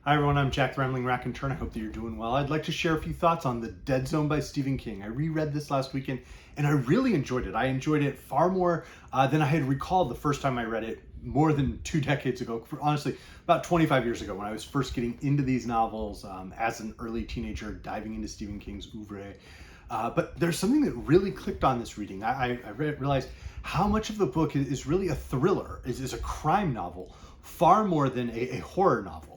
Hi everyone, I'm Jack the Rambling Raconteur. I hope that you're doing well. I'd like to share a few thoughts on The Dead Zone by Stephen King. I reread this last weekend and I really enjoyed it. I enjoyed it far more than I had recalled the first time I read it more than 2 decades ago. Honestly, about 25 years ago when I was first getting into these novels as an early teenager, diving into Stephen King's oeuvre. But there's something that really clicked on this reading. I realized how much of the book is really a thriller, is a crime novel, far more than a horror novel.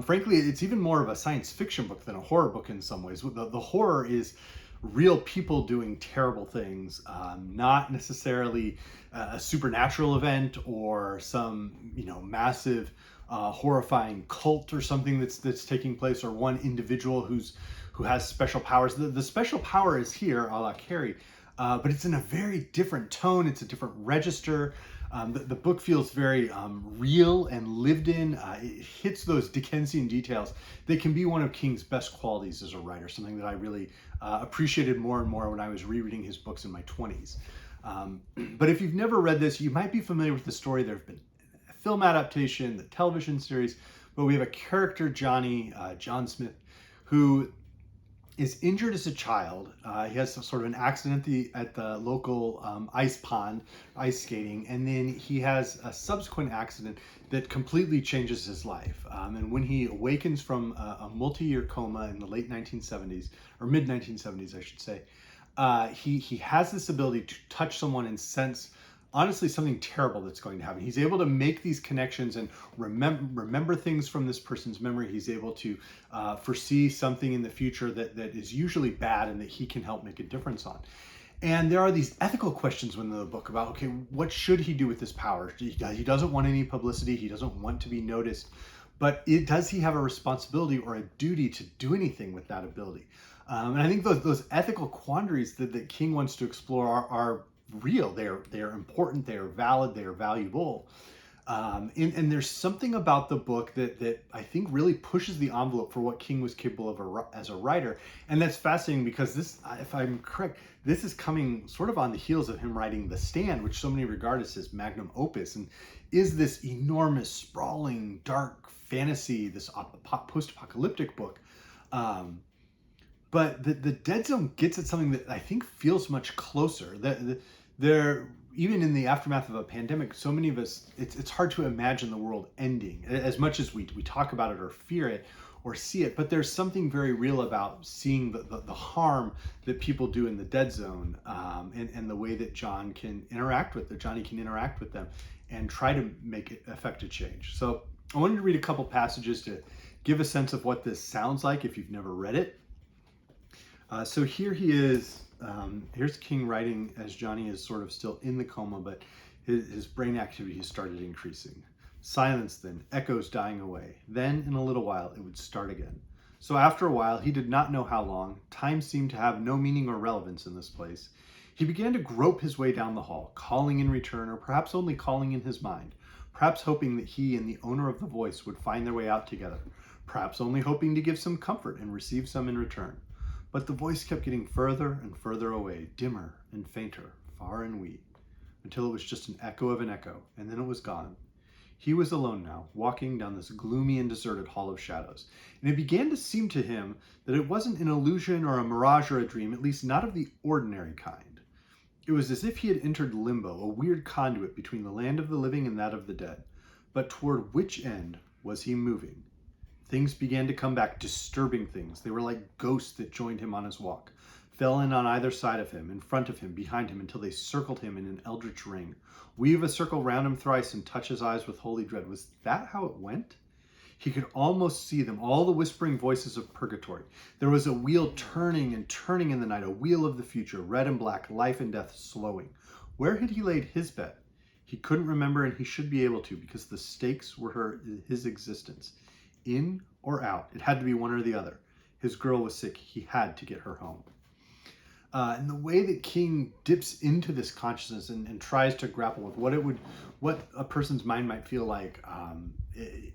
Frankly, it's even more of a science fiction book than a horror book in some ways. The horror is real people doing terrible things, not necessarily a supernatural event or some massive horrifying cult or something that's taking place, or one individual who has special powers. The special power is here, a la Carrie, but it's in a very different tone. It's a different register. The book feels very real and lived in. It hits those Dickensian details that can be one of King's best qualities as a writer, something that I really appreciated more and more when I was rereading his books in my 20s. But if you've never read this, you might be familiar with the story. There have been a film adaptation, the television series, but we have a character, John Smith, who is injured as a child. He has sort of an accident at the local ice pond, ice skating, and then he has a subsequent accident that completely changes his life. And when he awakens from a multi-year coma in the late 1970s, or mid-1970s, I should say, he has this ability to touch someone and sense, honestly, something terrible that's going to happen. He's able to make these connections and remember things from this person's memory. He's able to foresee something in the future that is usually bad and that he can help make a difference on. And there are these ethical questions within the book about, okay, what should he do with this power? He doesn't want any publicity. He doesn't want to be noticed. But does he have a responsibility or a duty to do anything with that ability? And I think those ethical quandaries that King wants to explore are real. They are important. They are valid. They are valuable. And there's something about the book that I think really pushes the envelope for what King was capable of as a writer. And that's fascinating because this, if I'm correct, this is coming sort of on the heels of him writing The Stand, which so many regard as his magnum opus, and is this enormous, sprawling, dark fantasy, this post-apocalyptic book. But the Dead Zone gets at something that I think feels much closer. There, even in the aftermath of a pandemic, so many of us, it's hard to imagine the world ending as much as we talk about it or fear it or see it. But there's something very real about seeing the harm that people do in the Dead Zone, and the way that Johnny can interact with them and try to make it affect a change. So I wanted to read a couple passages to give a sense of what this sounds like if you've never read it. So here he is. Here's King writing as Johnny is sort of still in the coma, but his brain activity has started increasing. Silence then, echoes dying away. Then, in a little while, it would start again. So after a while, he did not know how long, time seemed to have no meaning or relevance in this place. He began to grope his way down the hall, calling in return, or perhaps only calling in his mind, perhaps hoping that he and the owner of the voice would find their way out together, perhaps only hoping to give some comfort and receive some in return. But the voice kept getting further and further away, dimmer and fainter, far and wee, until it was just an echo of an echo, and then it was gone. He was alone now, walking down this gloomy and deserted hall of shadows, and it began to seem to him that it wasn't an illusion or a mirage or a dream, at least not of the ordinary kind. It was as if he had entered limbo, a weird conduit between the land of the living and that of the dead. But toward which end was he moving? Things began to come back, disturbing things. They were like ghosts that joined him on his walk, fell in on either side of him, in front of him, behind him, until they circled him in an eldritch ring. Weave a circle round him thrice and touch his eyes with holy dread. Was that how it went? He could almost see them, all the whispering voices of purgatory. There was a wheel turning and turning in the night, a wheel of the future, red and black, life and death slowing. Where had he laid his bet? He couldn't remember, and he should be able to, because the stakes were his existence. In or out, it had to be one or the other. His girl was sick. He had to get her home. And the way that King dips into this consciousness and tries to grapple with what a person's mind might feel like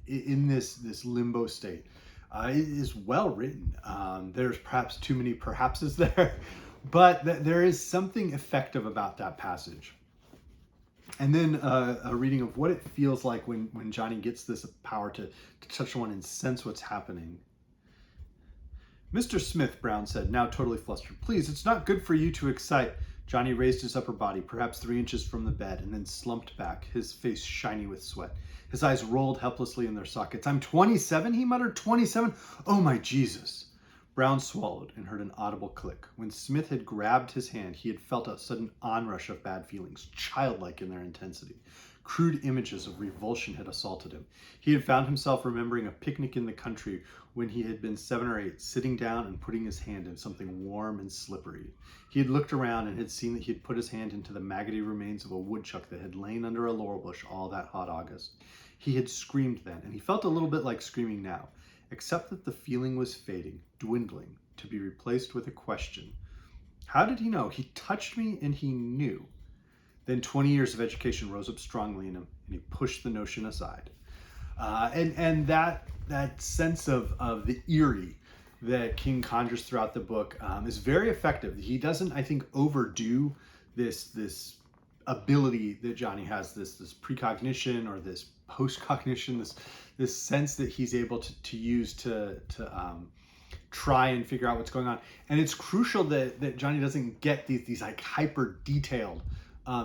in this limbo state, is well written. There's perhaps too many perhapses there, but there is something effective about that passage. And then a reading of what it feels like when Johnny gets this power to touch someone and sense what's happening. "Mr. Smith," Brown said, now totally flustered, "please, it's not good for you to excite." Johnny raised his upper body, perhaps 3 inches from the bed, and then slumped back, his face shiny with sweat. His eyes rolled helplessly in their sockets. "I'm 27, he muttered. 27? Oh, my Jesus." Brown swallowed and heard an audible click. When Smith had grabbed his hand, he had felt a sudden onrush of bad feelings, childlike in their intensity. Crude images of revulsion had assaulted him. He had found himself remembering a picnic in the country when he had been 7 or 8, sitting down and putting his hand in something warm and slippery. He had looked around and had seen that he had put his hand into the maggoty remains of a woodchuck that had lain under a laurel bush all that hot August. He had screamed then, and he felt a little bit like screaming now, except that the feeling was fading, dwindling, to be replaced with a question. How did he know? He touched me and he knew. Then 20 years of education rose up strongly in him, and he pushed the notion aside. And that sense of the eerie that King conjures throughout the book is very effective. He doesn't, I think, overdo this ability that Johnny has, this precognition or this postcognition, this sense that he's able to use to try and figure out what's going on. And it's crucial that Johnny doesn't get these like hyper detailed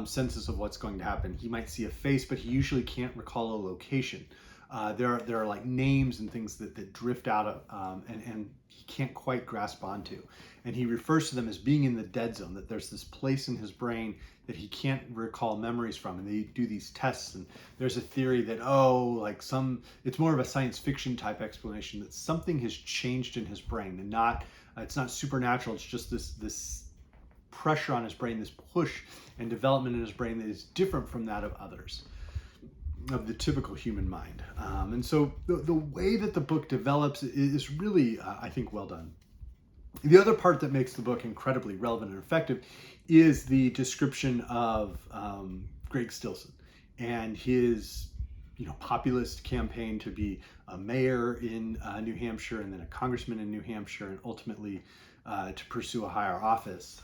senses of what's going to happen. He might see a face, but he usually can't recall a location. There are like names and things that drift out of, and he can't quite grasp onto. And he refers to them as being in the dead zone, that there's this place in his brain that he can't recall memories from. And they do these tests, and there's a theory that, it's more of a science fiction type explanation, that something has changed in his brain, and it's not supernatural. It's just this pressure on his brain, this push and development in his brain that is different from that of others, of the typical human mind. And so the way that the book develops is really, I think, well done. The other part that makes the book incredibly relevant and effective is the description of Greg Stilson and his populist campaign to be a mayor in New Hampshire, and then a congressman in New Hampshire, and ultimately to pursue a higher office.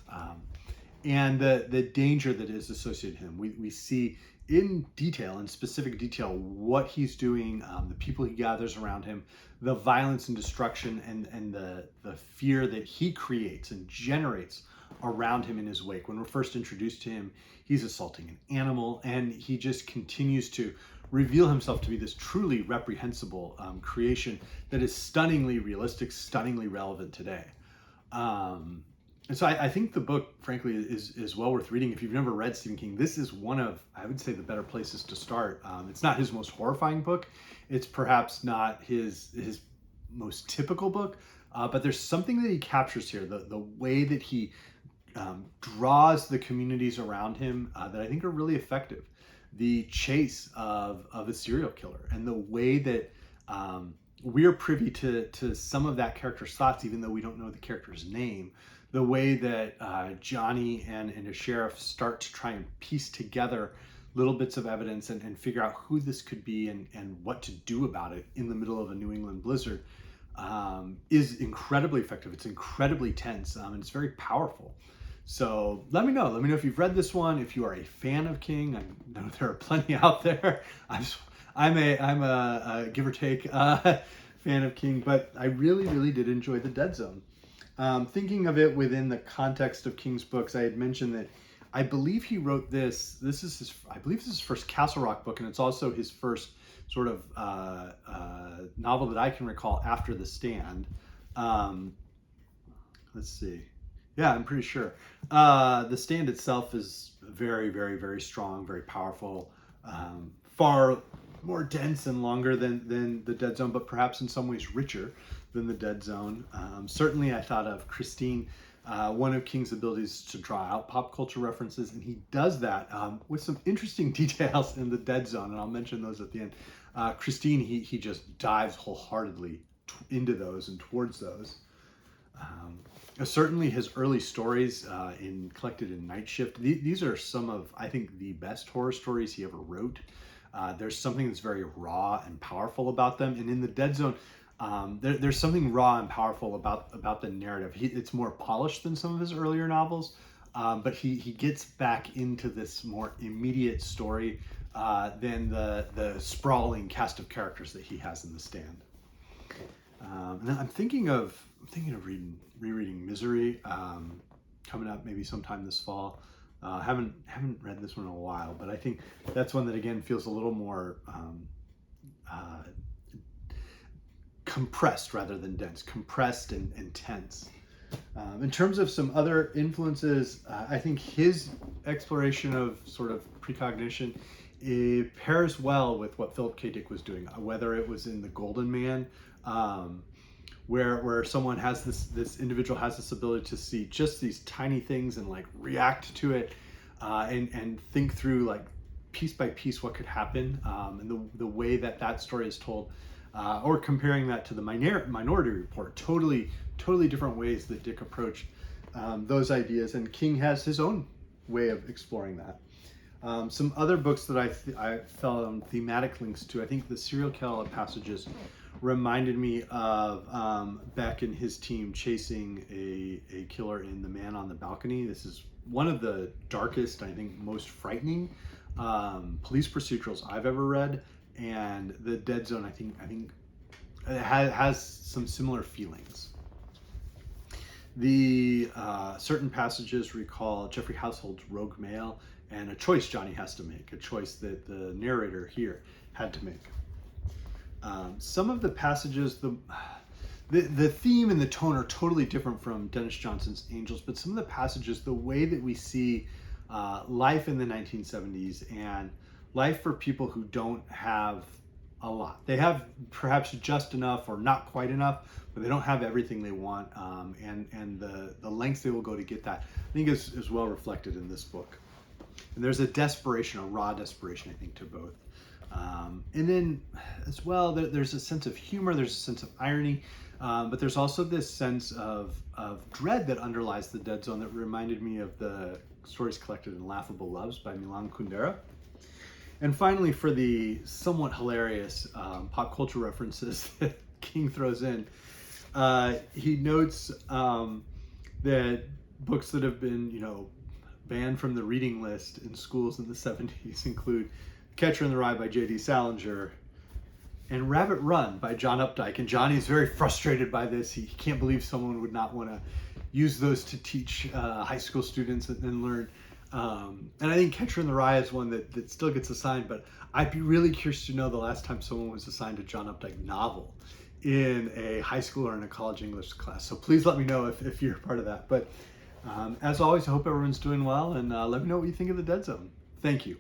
And the danger that is associated with him. We see in detail, in specific detail, what he's doing, the people he gathers around him, the violence and destruction, and the fear that he creates and generates around him in his wake. When we're first introduced to him, he's assaulting an animal, and he just continues to reveal himself to be this truly reprehensible creation that is stunningly realistic, stunningly relevant today. And so I think the book, frankly, is well worth reading. If you've never read Stephen King, this is one of, I would say, the better places to start. It's not his most horrifying book. It's perhaps not his most typical book, but there's something that he captures here, the way that he draws the communities around him that I think are really effective. The chase of a serial killer, and the way that we're privy to some of that character's thoughts, even though we don't know the character's name. The way that Johnny and a sheriff start to try and piece together little bits of evidence and figure out who this could be and what to do about it in the middle of a New England blizzard is incredibly effective. It's incredibly tense, and it's very powerful. So let me know if you've read this one, if you are a fan of King. I know there are plenty out there. I'm a give or take fan of King, but I really did enjoy The Dead Zone. Thinking of it within the context of King's books, I had mentioned that I believe he wrote this. I believe this is his first Castle Rock book, and it's also his first sort of novel that I can recall after The Stand. Let's see. Yeah, I'm pretty sure. The Stand itself is very strong, very powerful, far more dense and longer than The Dead Zone, but perhaps in some ways richer than The Dead Zone. Certainly I thought of Christine, one of King's abilities to draw out pop culture references, and he does that with some interesting details in The Dead Zone, and I'll mention those at the end. Christine, he just dives wholeheartedly into those and towards those. Certainly his early stories collected in Night Shift, these are some of, I think, the best horror stories he ever wrote. There's something that's very raw and powerful about them, and in The Dead Zone, there's something raw and powerful about the narrative. It's more polished than some of his earlier novels, but he gets back into this more immediate story than the sprawling cast of characters that he has in The Stand. And then I'm thinking of rereading Misery, coming up maybe sometime this fall. Haven't read this one in a while, but I think that's one that again feels a little more compressed rather than dense, compressed and tense. In terms of some other influences, I think his exploration of sort of precognition, it pairs well with what Philip K. Dick was doing, whether it was in The Golden Man, where someone has this individual has this ability to see just these tiny things and like react to it, and think through like piece by piece what could happen, and the way that story is told, or comparing that to the Minority Report, totally different ways that Dick approached those ideas, and King has his own way of exploring that. Some other books that I found thematic links to, I think the Serial Killer passages reminded me of Beck and his team chasing a killer in The Man on the Balcony. This is one of the darkest, I think most frightening police procedurals I've ever read, and The Dead Zone I think it has some similar feelings. The certain passages recall Jeffrey Household's Rogue Mail and a choice Johnny has to make, a choice that the narrator here had to make. Some of the passages, the theme and the tone are totally different from Dennis Johnson's Angels, but some of the passages, the way that we see life in the 1970s and life for people who don't have a lot. They have perhaps just enough or not quite enough, but they don't have everything they want, and the lengths they will go to get that, I think is well reflected in this book. And there's a desperation, a raw desperation, I think, to both. And then as well, there's a sense of humor, there's a sense of irony, but there's also this sense of dread that underlies The Dead Zone that reminded me of the stories collected in Laughable Loves by Milan Kundera. And finally, for the somewhat hilarious pop culture references that King throws in, he notes that books that have been, banned from the reading list in schools in the 70s include Catcher in the Rye by JD Salinger and Rabbit Run by John Updike. And Johnny's very frustrated by this. He can't believe someone would not want to use those to teach high school students and learn. And I think Catcher in the Rye is one that still gets assigned, but I'd be really curious to know the last time someone was assigned a John Updike novel in a high school or in a college English class. So please let me know if you're a part of that. But as always, I hope everyone's doing well, and let me know what you think of The Dead Zone. Thank you.